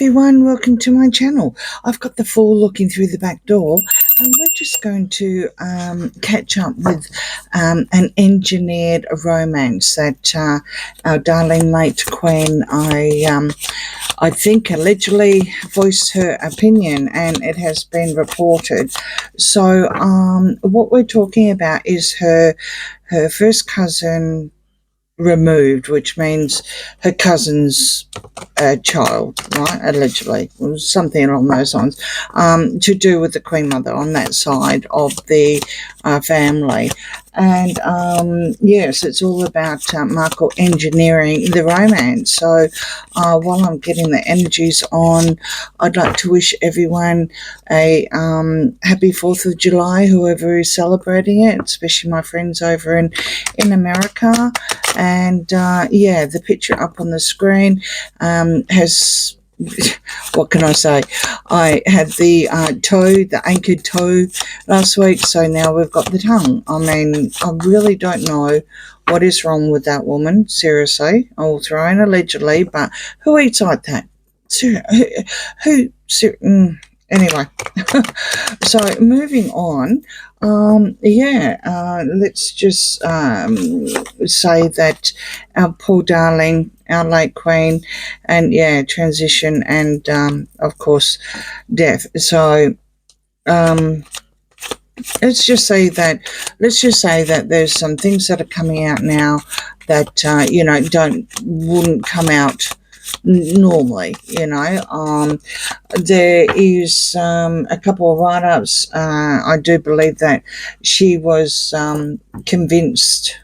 everyone, welcome to my channel. I've got the Fool looking through the back door, and we're just going to catch up with an engineered romance that our darling late Queen, I think, allegedly voiced her opinion, and it has been reported. So what we're talking about is her first cousin removed, which means her cousin's child, right, allegedly, or something along those lines, to do with the Queen Mother on that side of the family. And yes, it's all about Markle engineering the romance. So while I'm getting the energies on, I'd like to wish everyone a happy 4th of July, whoever is celebrating it, especially my friends over in America. And yeah, the picture up on the screen has, what can I say? I had the toe, the anchored toe last week, so now we've got the tongue. I mean, I really don't know what is wrong with that woman, seriously. I'll throw in allegedly, but who eats like that? Anyway, so moving on, let's just say that our poor darling, our late Queen, and yeah, transition and of course death. So let's just say that there's some things that are coming out now that you know, wouldn't come out normally. You know, there is a couple of write-ups. I do believe that she was convinced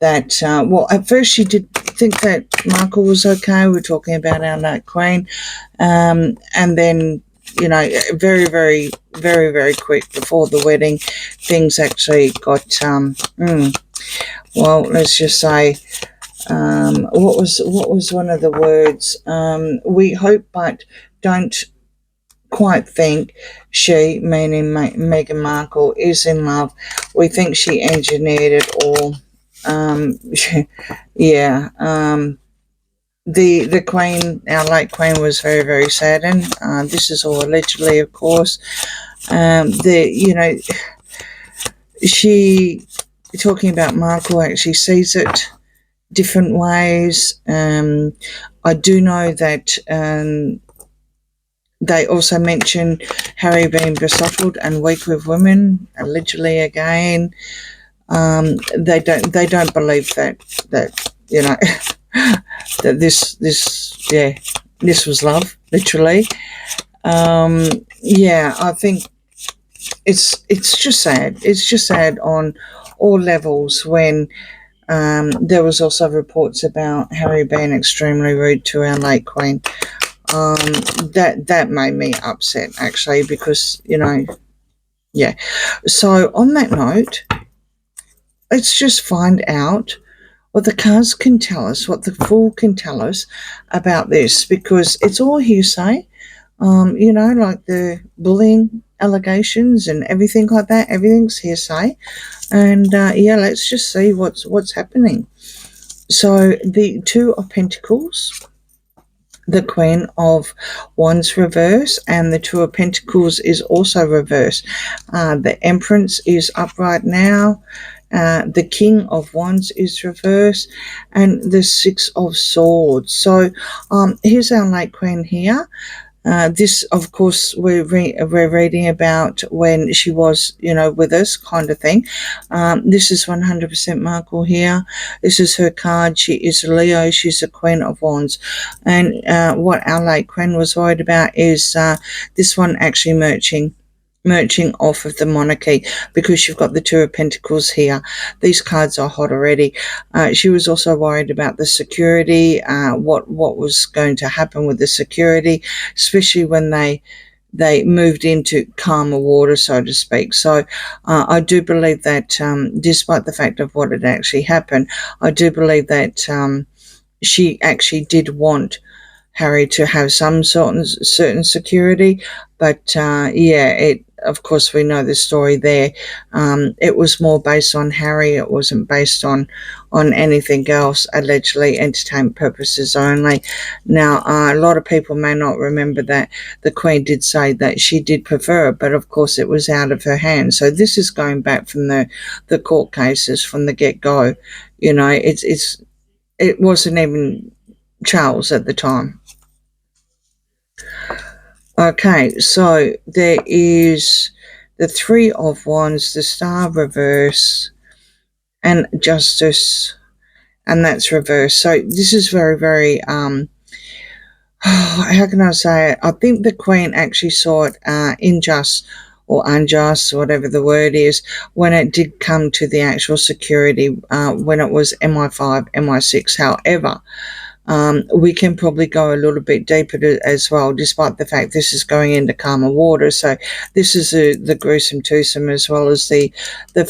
that well, at first she did think that Markle was okay. We're talking about our late Queen, and then, you know, very, very, very, very quick before the wedding, things actually got well, let's just say, what was one of the words? We hope but don't quite think she, meaning Meghan Markle, is in love. We think she engineered it all. Yeah. The Queen, our late Queen, was very, very saddened. This is all allegedly, of course. You know, she, talking about Markle, actually sees it different ways. I do know that they also mention Harry being besotted and weak with women, allegedly again. They don't believe that you know that this was love, literally. Yeah, I think it's just sad. It's just sad on all levels when there was also reports about Harry being extremely rude to our late Queen. That made me upset, actually, because, you know, yeah. So on that note, let's just find out what the cards can tell us, what the Fool can tell us about this, because it's all hearsay. You know, like the bullying allegations and everything like that, everything's hearsay. And yeah, let's just see what's happening. So the Two of Pentacles, the Queen of Wands reverse, and the Two of Pentacles is also reverse. The Empress is upright now. The King of Wands is reverse, and the Six of Swords. So here's our late Queen here. This, of course, we're reading about when she was, you know, with us, kind of thing. This is 100% Markle here. This is her card. She is a Leo. She's the Queen of Wands. And what our late Queen was worried about is this one actually merging off of the monarchy, because you've got the Two of Pentacles here. These cards are hot already. She was also worried about the security, what was going to happen with the security, especially when they moved into calmer water, so to speak. So I do believe that despite the fact of what had actually happened, I do believe that she actually did want Harry to have some certain security, but yeah, of course, we know the story there. It was more based on Harry. It wasn't based on anything else, allegedly entertainment purposes only. Now, a lot of people may not remember that the Queen did say that she did prefer it, but of course it was out of her hands. So this is going back from the court cases from the get-go. You know, it wasn't even Charles at the time. Okay, so there is the Three of Wands, the Star reverse, and Justice, and that's reverse. So this is very, very, how can I say it? I think the Queen actually saw it unjust or unjust, whatever the word is, when it did come to the actual security, when it was MI5, MI6. However, we can probably go a little bit deeper as well, despite the fact this is going into calmer water. So this is the gruesome twosome, as well as the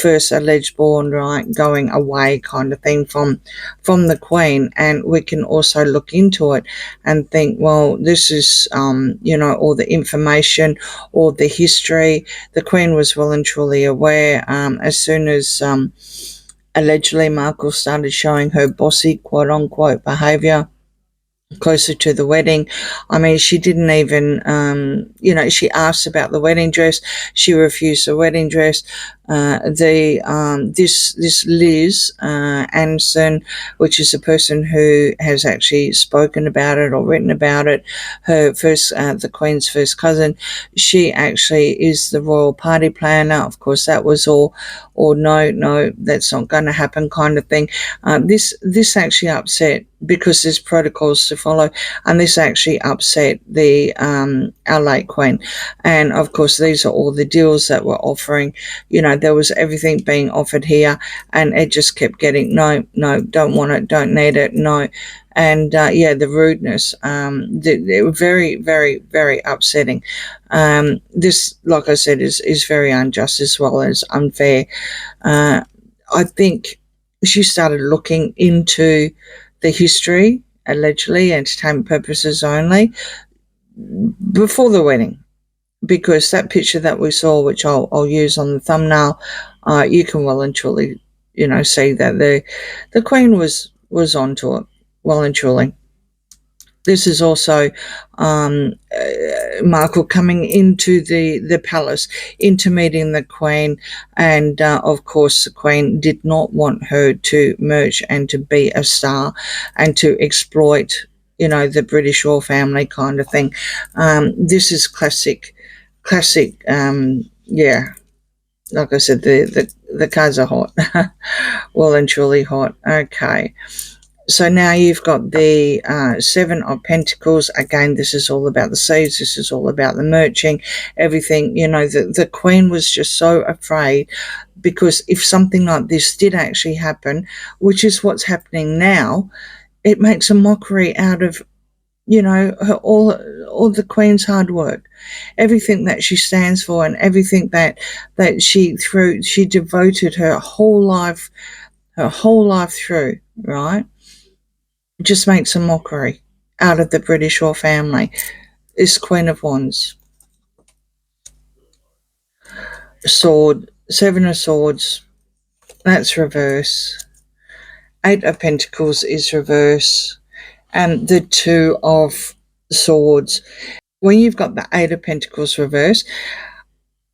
first alleged born, right, going away kind of thing from the Queen. And we can also look into it and think, well, this is, you know, all the information or the history. The Queen was well and truly aware as soon as allegedly Markle started showing her bossy, quote unquote, behavior closer to the wedding. I mean, she didn't even, you know, she asked about the wedding dress. She refused the wedding dress. This Liz Anson, which is a person who has actually spoken about it or written about it, her first, the Queen's first cousin, she actually is the royal party planner. Of course, that was all, or no, that's not going to happen kind of thing. This actually upset, because there's protocols to follow, and this actually upset the our late Queen. And of course, these are all the deals that were offering. You know, there was everything being offered here, and it just kept getting no, don't want it, don't need it, no. And yeah, the rudeness, they were very, very, very upsetting. This, like I said, is very unjust as well as unfair. I think she started looking into the history, allegedly entertainment purposes only, before the wedding, because that picture that we saw, which I'll use on the thumbnail, you can well and truly, you know, see that the Queen was onto it, well and truly. This is also Markle coming into the palace, into meeting the Queen, and of course the Queen did not want her to merge and to be a star and to exploit, you know, the British royal family kind of thing. This is classic, yeah. Like I said, the cards are hot, well and truly hot. Okay. So now you've got the Seven of Pentacles. Again, this is all about the seeds. This is all about the merging, everything. You know, the Queen was just so afraid, because if something like this did actually happen, which is what's happening now, it makes a mockery out of, you know, all the Queen's hard work, everything that she stands for, and everything that she devoted her whole life through, right? Just makes a mockery out of the British royal family. Is Queen of Wands. Sword, Seven of Swords, that's reverse. Eight of Pentacles is reverse. And the Two of Swords. When you've got the Eight of Pentacles reverse,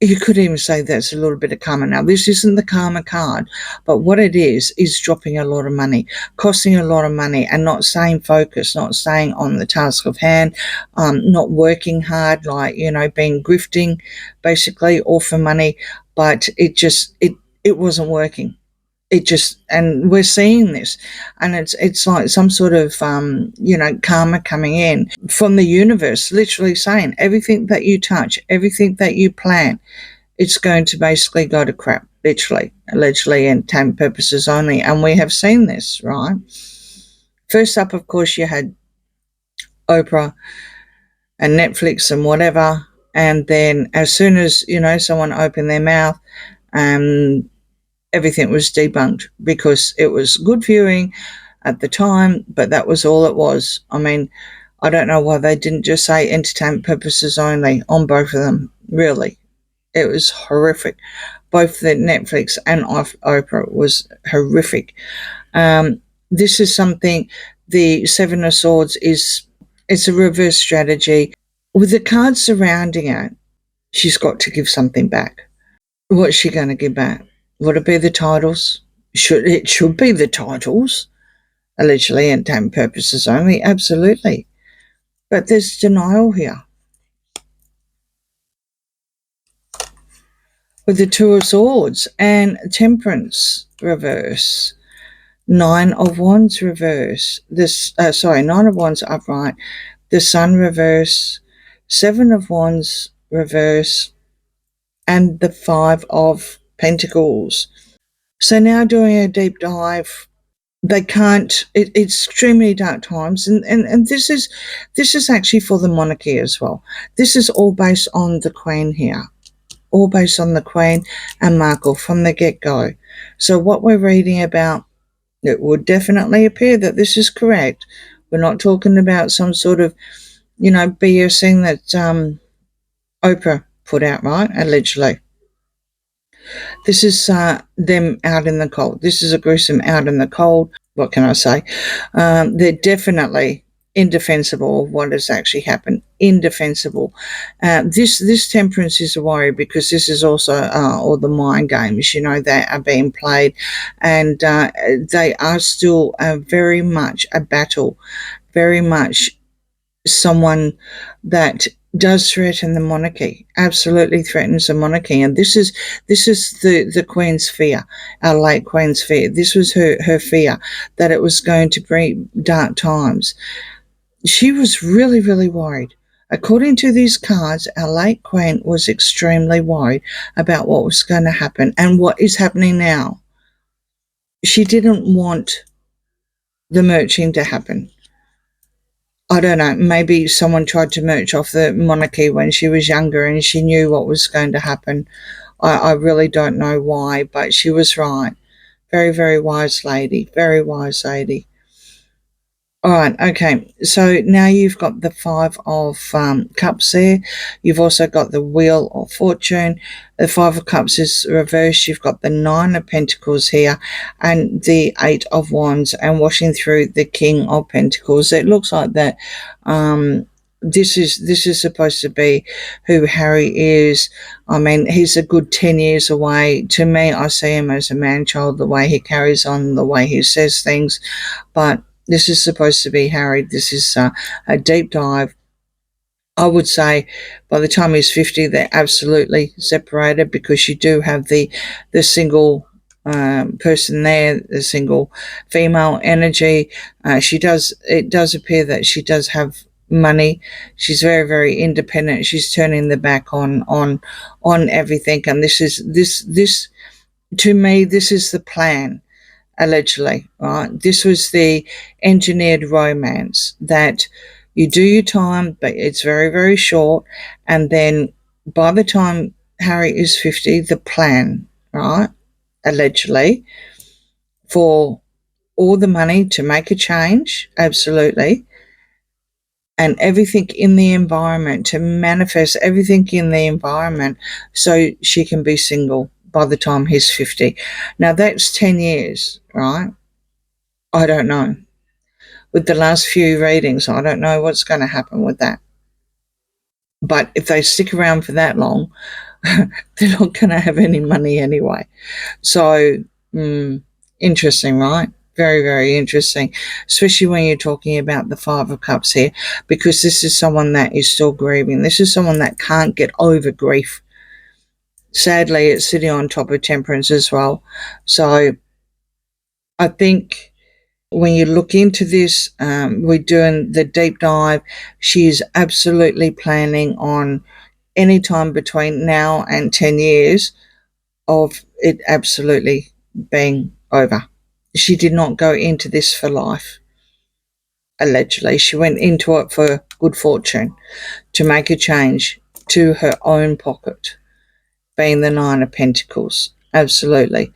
you could even say that's a little bit of karma. Now, this isn't the karma card, but what it is dropping a lot of money, costing a lot of money, and not staying focused, not staying on the task of hand, not working hard, like, you know, being grifting, basically, all for money. But it wasn't working. It just, and we're seeing this, and it's like some sort of you know, karma coming in from the universe, literally saying everything that you touch, everything that you plan, it's going to basically go to crap, literally, allegedly, and entertainment purposes only. And we have seen this, right? First up, of course, you had Oprah and Netflix and whatever, and then as soon as, you know, someone opened their mouth, everything was debunked, because it was good viewing at the time, but that was all it was. I mean, I don't know why they didn't just say entertainment purposes only on both of them, really. It was horrific. Both the Netflix and Oprah was horrific. This is something, the Seven of Swords it's a reverse strategy. With the cards surrounding it, she's got to give something back. What's she going to give back? Would it be the titles? It should be the titles, allegedly, entertainment purposes only, absolutely. But there's denial here. With the Two of Swords and Temperance reverse. Nine of Wands reverse. Nine of Wands upright. The Sun reverse. Seven of Wands reverse. And the Five of Pentacles. So now doing a deep dive, they can't, it's extremely dark times, and this is actually for the monarchy as well. This is all based on the Queen here, all based on the Queen and Markle from the get-go. So what we're reading about, it would definitely appear that this is correct. We're not talking about some sort of, BSing that Oprah put out, right? Allegedly. This is them out in the cold. This is a gruesome out in the cold. What can I say? They're definitely indefensible of what has actually happened. Indefensible. This temperance is a worry, because this is also all the mind games, that are being played, and they are still very much a battle, very much someone that does threaten the monarchy, absolutely threatens the monarchy. And this is the Queen's fear, our late Queen's fear. This was her fear, that it was going to bring dark times. She was really, really worried. According to these cards, our late Queen was extremely worried about what was going to happen and what is happening now. She didn't want the merging to happen. I don't know, maybe someone tried to merge off the monarchy when she was younger and she knew what was going to happen. I really don't know why, but she was right. Very, very wise lady. Very wise lady. All right, okay. So now you've got the Five of Cups there. You've also got the Wheel of Fortune. The Five of Cups is reversed. You've got the Nine of Pentacles here and the Eight of Wands, and washing through the King of Pentacles. It looks like that this is supposed to be who Harry is. I mean, he's a good 10 years away. To me, I see him as a man-child, the way he carries on, the way he says things. But this is supposed to be Harry. This is a deep dive. I would say by the time he's 50, they're absolutely separated, because you do have the single person there, the single female energy. It does appear that she does have money. She's very, very independent. She's turning the back on everything. And this to me, this is the plan. Allegedly, right? This was the engineered romance, that you do your time, but it's very, very short. And then by the time Harry is 50, the plan, right? Allegedly, for all the money to make a change, absolutely. And everything in the environment, to manifest everything in the environment so she can be single by the time he's 50. Now that's 10 years, right? I don't know. With the last few readings, I don't know what's going to happen with that. But if they stick around for that long, they're not going to have any money anyway. So, interesting, right? Very, very interesting, especially when you're talking about the Five of Cups here, because this is someone that is still grieving. This is someone that can't get over grief. Sadly, it's sitting on top of Temperance as well. So I think when you look into this, we're doing the deep dive. She is absolutely planning on any time between now and 10 years of it absolutely being over. She did not go into this for life, allegedly. She went into it for good fortune, to make a change to her own pocket, being the Nine of Pentacles. Absolutely.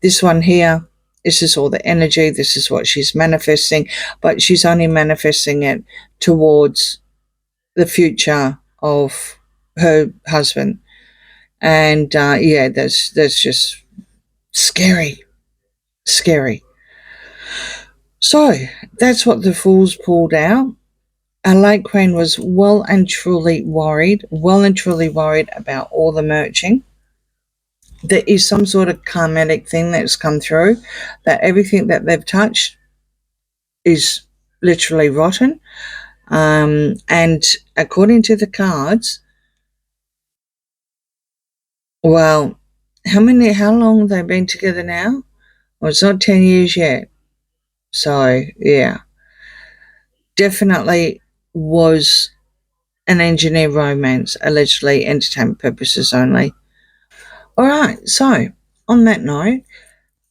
This one here, this is all the energy. This is what she's manifesting, but she's only manifesting it towards the future of her husband. And yeah, that's just scary. So that's what the Fools pulled out. Our late Queen was well and truly worried about all the merging. There is some sort of karmic thing that's come through, that everything that they've touched is literally rotten. And according to the cards, well, how long they've been together now? Well, it's not 10 years yet. So, yeah, definitely was an engineer romance, allegedly entertainment purposes only. All right, so on that note,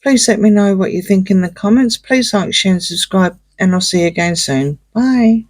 please let me know what you think in the comments. Please like, share, and subscribe, and I'll see you again soon. Bye.